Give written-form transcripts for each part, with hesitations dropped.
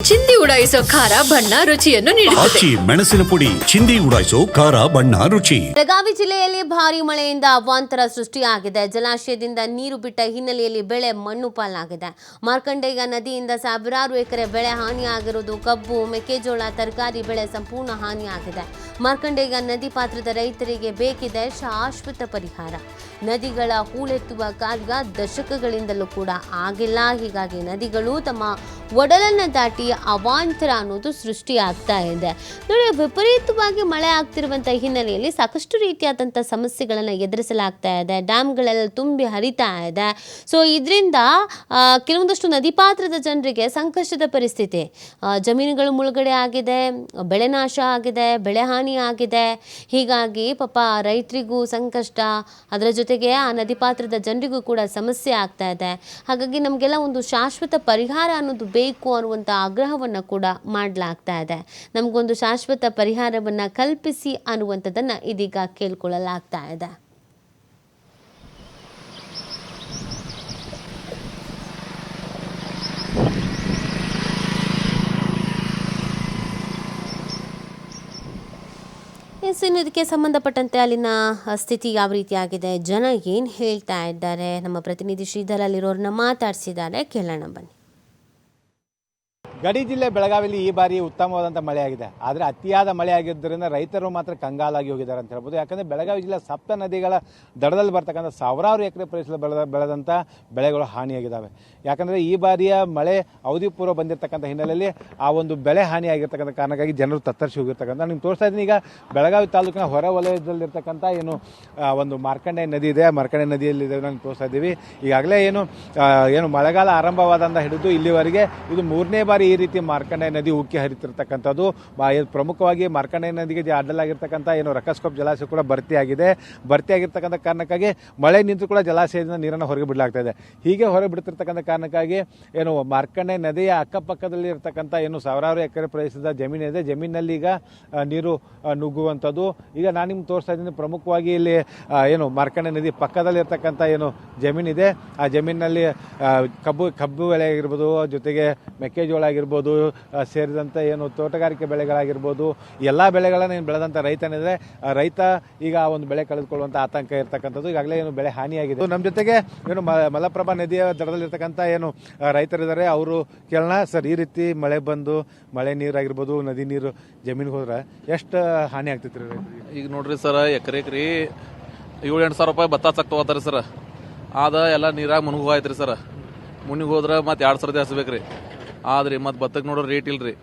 ಚಿಂದಿ ಉಡಾಯಿಸೋ ಖಾರ ಬಣ್ಣ ರುಚಿಯನ್ನು ನೀಡುತ್ತದೆ. ಮೆಣಸಿನ ಪುಡಿ ಚಿಂದಿ ಉಡಾಯಿಸೋ ಖಾರ ಬಣ್ಣ ರುಚಿ. ಬೆಳಗಾವಿ ಜಿಲ್ಲೆಯಲ್ಲಿ ಭಾರೀ ಮಳೆಯಿಂದ ಅವಾಂತರ ಸೃಷ್ಟಿಯಾಗಿದೆ. ಜಲಾಶಯದಿಂದ ನೀರು ಬಿಟ್ಟ ಹಿನ್ನೆಲೆಯಲ್ಲಿ ಬೆಳೆ ಮಣ್ಣು ಪಾಲಾಗಿದೆ. ಮಾರ್ಕಂಡೇಯ ನದಿಯಿಂದ ಸಾವಿರಾರು ಎಕರೆ ಬೆಳೆ ಹಾನಿಯಾಗಿರುವುದು. ಕಬ್ಬು, ಮೆಕ್ಕೆಜೋಳ, ತರಕಾರಿ ಬೆಳೆ ಸಂಪೂರ್ಣ ಹಾನಿಯಾಗಿದೆ. ಮಾರ್ಕಂಡೇಯ ನದಿ ಪಾತ್ರದ ರೈತರಿಗೆ ಬೇಕಿದೆ ಶಾಶ್ವತ ಪರಿಹಾರ. ನದಿಗಳ ಹೂಳೆತ್ತುವ ಕಾರ್ಯ ದಶಕಗಳಿಂದಲೂ ಕೂಡ ಆಗಿಲ್ಲ. ಹೀಗಾಗಿ ನದಿಗಳು ತಮ್ಮ ಒಡಲನ್ನು ದಾಟಿ ಅವಾಂತರ ಅನ್ನೋದು ಸೃಷ್ಟಿಯಾಗ್ತಾ ಇದೆ. ನೋಡಿ, ವಿಪರೀತವಾಗಿ ಮಳೆ ಆಗ್ತಿರುವಂಥ ಹಿನ್ನೆಲೆಯಲ್ಲಿ ಸಾಕಷ್ಟು ರೀತಿಯಾದಂಥ ಸಮಸ್ಯೆಗಳನ್ನು ಎದುರಿಸಲಾಗ್ತಾ ಇದೆ. ಡ್ಯಾಮ್ಗಳೆಲ್ಲ ತುಂಬಿ ಹರಿತಾ ಇದೆ. ಸೊ ಇದರಿಂದ ಕೆಲವೊಂದಷ್ಟು ನದಿ ಪಾತ್ರದ ಜನರಿಗೆ ಸಂಕಷ್ಟದ ಪರಿಸ್ಥಿತಿ. ಜಮೀನುಗಳು ಮುಳುಗಡೆ ಆಗಿದೆ, ಬೆಳೆ ನಾಶ ಆಗಿದೆ, ಬೆಳೆ ಹಾನಿ ಆಗಿದೆ. ಹೀಗಾಗಿ ಪಾಪ ರೈತರಿಗೂ ಸಂಕಷ್ಟ, ಅದರ ಜೊತೆಗೆ ಆ ನದಿ ಪಾತ್ರದ ಜನರಿಗೂ ಕೂಡ ಸಮಸ್ಯೆ ಆಗ್ತಾ ಇದೆ. ಹಾಗಾಗಿ ನಮಗೆಲ್ಲ ಒಂದು ಶಾಶ್ವತ ಪರಿಹಾರ ಅನ್ನೋದು ಬೇಕು ಅನ್ನುವಂಥ ಆಗ್ರಹವನ್ನು ಕೂಡ ಮಾಡಲಾಗ್ತಾ ಇದೆ. ನಮಗೊಂದು ಶಾಶ್ವತ ಪರಿಹಾರವನ್ನು ಕಲ್ಪಿಸಿ ಅನ್ನುವಂಥದ್ದನ್ನು ಇದೀಗ ಕೇಳ್ಕೊಳ್ಳಲಾಗ್ತಾ ಇದೆ. ಇನ್ನು ಇದಕ್ಕೆ ಸಂಬಂಧಪಟ್ಟಂತೆ ಅಲ್ಲಿನ ಸ್ಥಿತಿ ಯಾವ ರೀತಿಯಾಗಿದೆ, ಜನ ಏನು ಹೇಳ್ತಾ ಇದ್ದಾರೆ, ನಮ್ಮ ಪ್ರತಿನಿಧಿ ಶ್ರೀಧರ್ ಅಲ್ಲಿರೋರನ್ನ ಮಾತಾಡಿಸಿದ್ದಾರೆ. ಕೇಳೋಣ ಬನ್ನಿ. ಗಡಿ ಜಿಲ್ಲೆ ಬೆಳಗಾವಿಯಲ್ಲಿ ಈ ಬಾರಿ ಉತ್ತಮವಾದಂಥ ಮಳೆಯಾಗಿದೆ. ಆದರೆ ಅತಿಯಾದ ಮಳೆ ಆಗಿದ್ದರಿಂದ ರೈತರು ಮಾತ್ರ ಕಂಗಾಲಾಗಿ ಹೋಗಿದ್ದಾರೆ ಅಂತ ಹೇಳ್ಬೋದು. ಯಾಕಂದರೆ ಬೆಳಗಾವಿ ಜಿಲ್ಲೆ ಸಪ್ತ ನದಿಗಳ ದಡದಲ್ಲಿ ಬರ್ತಕ್ಕಂಥ ಸಾವಿರಾರು ಎಕರೆ ಪ್ರದೇಶದಲ್ಲಿ ಬೆಳೆದಂಥ ಬೆಳೆಗಳು ಹಾನಿಯಾಗಿದ್ದಾವೆ. ಯಾಕಂದರೆ ಈ ಬಾರಿಯ ಮಳೆ ಅವಧಿ ಪೂರ್ವ ಬಂದಿರತಕ್ಕಂಥ ಹಿನ್ನೆಲೆಯಲ್ಲಿ ಆ ಒಂದು ಬೆಳೆ ಹಾನಿಯಾಗಿರ್ತಕ್ಕಂಥ ಕಾರಣಕ್ಕಾಗಿ ಜನರು ತತ್ತರಿಸಿ ಹೋಗಿರ್ತಕ್ಕಂಥ ನಿಮ್ಗೆ ತೋರಿಸ್ತಾ ಇದ್ದೀನಿ. ಈಗ ಬೆಳಗಾವಿ ತಾಲೂಕಿನ ಹೊರ ವಲಯದಲ್ಲಿರ್ತಕ್ಕಂಥ ಏನು ಒಂದು ಮಾರ್ಕಂಡೇಯ ನದಿ ಇದೆ, ಮಾರ್ಕಂಡೇಯ ನದಿಯಲ್ಲಿ ನಾನು ತೋರಿಸ್ತಾ ಇದ್ದೀವಿ. ಈಗಾಗಲೇ ಏನು ಮಳೆಗಾಲ ಆರಂಭವಾದಂಥ ಹಿಡಿದು ಇಲ್ಲಿವರೆಗೆ ಇದು 3ನೇ ಬಾರಿ ಈ ರೀತಿ ಮಾರ್ಕಂಡೇಯ ನದಿ ಉಕ್ಕಿ ಹರಿತಿರ್ತಕ್ಕಂಥದ್ದು. ಪ್ರಮುಖವಾಗಿ ಮಾರ್ಕಂಡೇಯ ನದಿಗೆ ಅಡ್ಡಲಾಗಿರ್ತಕ್ಕಂಥ ಏನು ರಕ್ಕಸ್ಕೊಪ್ ಜಲಾಶಯ ಕೂಡ ಭರ್ತಿಯಾಗಿರ್ತಕ್ಕಂಥ ಕಾರಣಕ್ಕಾಗಿ ಮಳೆ ನಿಂತು ಕೂಡ ಜಲಾಶಯದಿಂದ ನೀರನ್ನು ಹೊರಗೆ ಬಿಡಲಾಗ್ತಾ ಇದೆ. ಹೀಗೆ ಹೊರಗೆ ಬಿಡ್ತಿರ್ತಕ್ಕಂಥ ಕಾರಣಕ್ಕಾಗಿ ಏನು ಮಾರ್ಕಂಡೇಯ ನದಿಯ ಅಕ್ಕಪಕ್ಕದಲ್ಲಿ ಇರ್ತಕ್ಕಂಥ ಏನು ಸಾವಿರಾರು ಎಕರೆ ಪ್ರದೇಶದ ಜಮೀನಿದೆ, ಜಮೀನಲ್ಲಿ ಈಗ ನೀರು ನುಗ್ಗುವಂಥದ್ದು. ಈಗ ನಾನು ನಿಮ್ಗೆ ತೋರಿಸ್ತಾ ಇದ್ದೀನಿ. ಪ್ರಮುಖವಾಗಿ ಇಲ್ಲಿ ಏನು ಮಾರ್ಕಂಡೇಯ ನದಿ ಪಕ್ಕದಲ್ಲಿ ಇರ್ತಕ್ಕಂಥ ಏನು ಜಮೀನಿದೆ, ಆ ಜಮೀನಿನಲ್ಲಿ ಕಬ್ಬು ಬೆಳೆ ಆಗಿರ್ಬೋದು, ಜೊತೆಗೆ ಮೆಕ್ಕೆಜೋಳ ಆಗಿರ್ಬೋದು, ಸೇರಿದಂತೆ ಏನು ತೋಟಗಾರಿಕೆ ಬೆಳೆಗಳಾಗಿರ್ಬೋದು, ಎಲ್ಲ ಬೆಳೆಗಳನ್ನು ಏನು ಬೆಳೆದಂಥ ರೈತನಿದ್ರೆ ರೈತ ಈಗ ಆ ಒಂದು ಬೆಳೆ ಕಳೆದುಕೊಳ್ಳುವಂಥ ಆತಂಕ ಇರ್ತಕ್ಕಂಥದ್ದು. ಈಗಾಗಲೇ ಏನು ಬೆಳೆ ಹಾನಿಯಾಗಿದೆ. ನಮ್ಮ ಜೊತೆಗೆ ಏನು ಮಲಪ್ರಭಾ ನದಿಯ ದಡದಲ್ಲಿರ್ತಕ್ಕಂಥ ಏನು ರೈತರಿದ್ದಾರೆ, ಅವರು ಕೇಳೋಣ. ಸರ್, ಈ ರೀತಿ ಮಳೆ ಬಂದು ಮಳೆ ನೀರಾಗಿರ್ಬೋದು, ನದಿ ನೀರು ಜಮೀನಿಗೆ ಹೋದ್ರೆ ಎಷ್ಟು ಹಾನಿ ಆಗ್ತೈತ್ರಿ ರೈತರಿಗೆ? ಈಗ ನೋಡ್ರಿ ಸರ್, ಎಕರೆಕ್ರಿ 7-8 ಸಾವಿರ ರೂಪಾಯಿ ಭತ್ತ ಚಕ್ ತಗೋತಾರೆ ಸರ್. ಆದ ಎಲ್ಲ ನೀರಾಗ ಮುನುಗೋಯ್ತ್ರಿ ಸರ್. ಮುನಿಗೆ ಹೋದ್ರೆ ಮತ್ತೆ 2 ಸಾವಿರ ಹಚ್ಬೇಕ್ರಿ. ಆದ್ರಿ ಮತ್ತೆ ಭತ್ತಕ್ಕೆ ನೋಡೋರು ರೇಟ್ ಇಲ್ರಿ.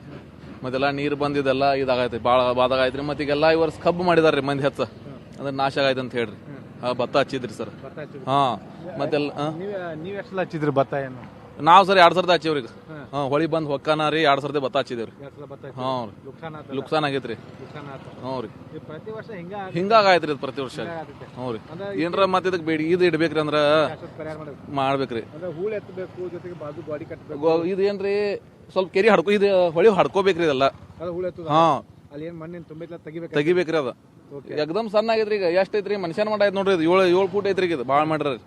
ಮತ್ತೆಲ್ಲ ನೀರು ಬಂದಿದ್ದೆಲ್ಲ ಇದಾಗೈತಿ, ಭಾಳ ಬಾದಾಗೈತ್ರಿ. ಮತ್ತೆ ಈಗೆಲ್ಲ ಈ ವರ್ಷ ಕಬ್ಬು ಮಾಡಿದಾರ್ರಿ ಮಂದಿ ಹೆಚ್ಚ, ಅಂದ್ರೆ ನಾಶ ಆಗೈತೆ ಅಂತ ಹೇಳ್ರಿ. ಭತ್ತ ಹಚ್ಚಿದ್ರಿ ಸರ್. ಹಾ, ಮತ್ತೆಲ್ಲ ನೀವು ಎಷ್ಟು ಹಚ್ಚಿದ್ರಿ ಭತ್ತ? ಏನು ನಾವು ಸರ್ 2 ಸಾವಿರದ ಹಚ್ಚಿವ್ರಿ. ಹೊಳಿ ಬಂದ್ ಹೊಕ್ಕಾನ ರೀ 2 ಸಾವಿರದ ಭತ್ತ ಹಚ್ಚಿದೇವ್ರಿ. ಲುಕ್ಸಾನ್ ಆಗೈತ್ರಿ. ಹ್ಞೂ ರೀ, ಪ್ರತಿ ವರ್ಷ ಹಿಂಗಾಗೈತ್ರಿ ಇದು ಪ್ರತಿ ವರ್ಷ. ಹ್ಞೂ ರೀ, ಏನ್ರ ಮತ್ತೆ ಇದಕ್ಕೆ ಬೇಡಿ ಇದು ಇಡ್ಬೇಕ್ರಿ ಅಂದ್ರ ಮಾಡ್ಬೇಕ್ರಿ. ಇದು ಏನ್ರಿ ಸ್ವಲ್ಪ ಕೆರಿ ಹಡ್ಕೊ, ಇದು ಹೊಳಿ ಹಡ್ಕೋಬೇಕ್ರಿ ಇದೆಲ್ಲ. ಹಾ, ತೆಗಿಬೇಕ್ರಿ ಅದ. ಎಕ್ದಮ್ ಸಣ್ಣ ಆಗೈತ್ರಿ. ಈಗ ಎಷ್ಟ್ ಐತ್ರಿ ಮನುಷ್ಯನ್ ಮಾಡ ಐತ್ ನೋಡ್ರಿ. 7 ಫೂಟ್ ಐತ್ರಿ ಇದು. ಭಾಳ ಮಾಡ್ರಿ.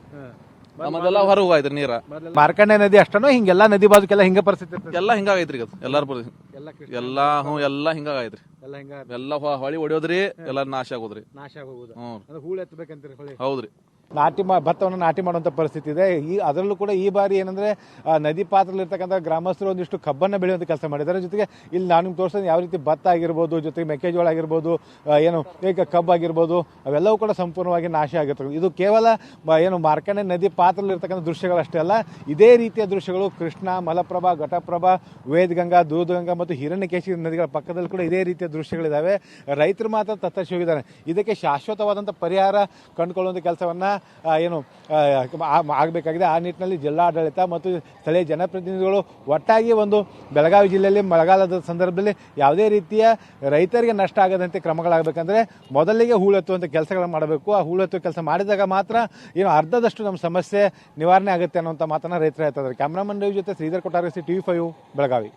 ನಮ್ಮದೆಲ್ಲ ಹೊರ ಹೋಗಾಯ್ತ್ರಿ ನೀರ. ಮಾರ್ಕಂಡೇಯ ನದಿ ಅಷ್ಟನೋ ಹಿಂಗೆಲ್ಲ ನದಿ ಬಾಜುಕೆಲ್ಲ ಹಿಂಗ ಪರಿಸ್ಥಿತಿ ಎಲ್ಲ ಹಿಂಗಾಗೈತ್ರಿ. ಎಲ್ಲಾರ ಎಲ್ಲ ಎಲ್ಲ ಹಿಂಗಾಗೈತ್ರಿ. ಎಲ್ಲ ಹೊಳಿ ಹೊಡಿಯೋದ್ರಿ, ಎಲ್ಲ ನಾಶ ಆಗೋದ್ರಿ. ಹೂಳು ಎತ್ತಬೇಕಂತೀರಿ ಹೊಳಿ? ಹೌದ್ರಿ. ಭತ್ತವನ್ನು ನಾಟಿ ಮಾಡುವಂತ ಪರಿಸ್ಥಿತಿ ಇದೆ. ಅದರಲ್ಲೂ ಕೂಡ ಈ ಬಾರಿ ಏನಂದ್ರೆ ನದಿ ಪಾತ್ರದಲ್ಲಿರ್ತಕ್ಕಂಥ ಗ್ರಾಮಸ್ಥರು ಒಂದಿಷ್ಟು ಕಬ್ಬನ್ನ ಬೆಳೆಯುವಂತ ಕೆಲಸ ಮಾಡಿದ್ದಾರೆ. ಜೊತೆಗೆ ಇಲ್ಲಿ ನಾನು ನಿಮ್ಗೆ ತೋರಿಸ್ತೇನೆ ಯಾವ ರೀತಿ ಭತ್ತ ಆಗಿರ್ಬೋದು, ಜೊತೆಗೆ ಮೆಕ್ಕೆಜೋಳ ಆಗಿರ್ಬೋದು, ಏನು ಈಗ ಕಬ್ಬು ಆಗಿರ್ಬೋದು, ಅವೆಲ್ಲವೂ ಕೂಡ ಸಂಪೂರ್ಣವಾಗಿ ನಾಶ ಆಗಿರ್ತಕ್ಕಂಥ. ಇದು ಕೇವಲ ಏನು ಮಾರ್ಕಂಡೇಯ ನದಿ ಪಾತ್ರದಲ್ಲಿರ್ತಕ್ಕಂಥ ದೃಶ್ಯಗಳಷ್ಟೇ ಅಲ್ಲ, ಇದೇ ರೀತಿಯ ದೃಶ್ಯಗಳು ಕೃಷ್ಣ, ಮಲಪ್ರಭಾ, ಘಟಪ್ರಭಾ, ವೇದಗಂಗಾ, ದೂಧಗಂಗಾ ಮತ್ತು ಹಿರಣ್ಯಕೇಶಿ ನದಿಗಳ ಪಕ್ಕದಲ್ಲಿ ಕೂಡ ಇದೇ ರೀತಿಯ ದೃಶ್ಯಗಳಿದ್ದಾವೆ. ರೈತರು ಮಾತ್ರ ತತ್ತರಿಸಿ ಹೋಗಿದ್ದಾರೆ. ಇದಕ್ಕೆ ಶಾಶ್ವತವಾದಂಥ ಪರಿಹಾರ ಕಂಡುಕೊಳ್ಳುವಂಥ ಕೆಲಸವನ್ನ ಏನು ಆಗಬೇಕಾಗಿದೆ. ಆ ನಿಟ್ಟಿನಲ್ಲಿ ಜಿಲ್ಲಾಡಳಿತ ಮತ್ತು ಸ್ಥಳೀಯ ಜನಪ್ರತಿನಿಧಿಗಳು ಒಟ್ಟಾಗಿ ಒಂದು ಬೆಳಗಾವಿ ಜಿಲ್ಲೆಯಲ್ಲಿ ಮಳೆಗಾಲದ ಸಂದರ್ಭದಲ್ಲಿ ಯಾವುದೇ ರೀತಿಯ ರೈತರಿಗೆ ನಷ್ಟ ಆಗದಂತೆ ಕ್ರಮಗಳಾಗಬೇಕಂದ್ರೆ ಮೊದಲಿಗೆ ಹೂಳೆತ್ತುವಂಥ ಕೆಲಸಗಳನ್ನು ಮಾಡಬೇಕು. ಆ ಹೂಳೆತ್ತುವ ಕೆಲಸ ಮಾಡಿದಾಗ ಮಾತ್ರ ಏನು ಅರ್ಧದಷ್ಟು ನಮ್ಮ ಸಮಸ್ಯೆ ನಿವಾರಣೆ ಆಗುತ್ತೆ ಅನ್ನುವಂಥ ಮಾತನ್ನ ರೈತರು ಹೇಳ್ತಾ ಇದ್ದಾರೆ. ಕ್ಯಾಮ್ರಾಮನ್ ಜೊತೆ ಶ್ರೀಧರ್ ಕೊಟ್ಟಾರಸಿ, TV5 ಬೆಳಗಾವಿ.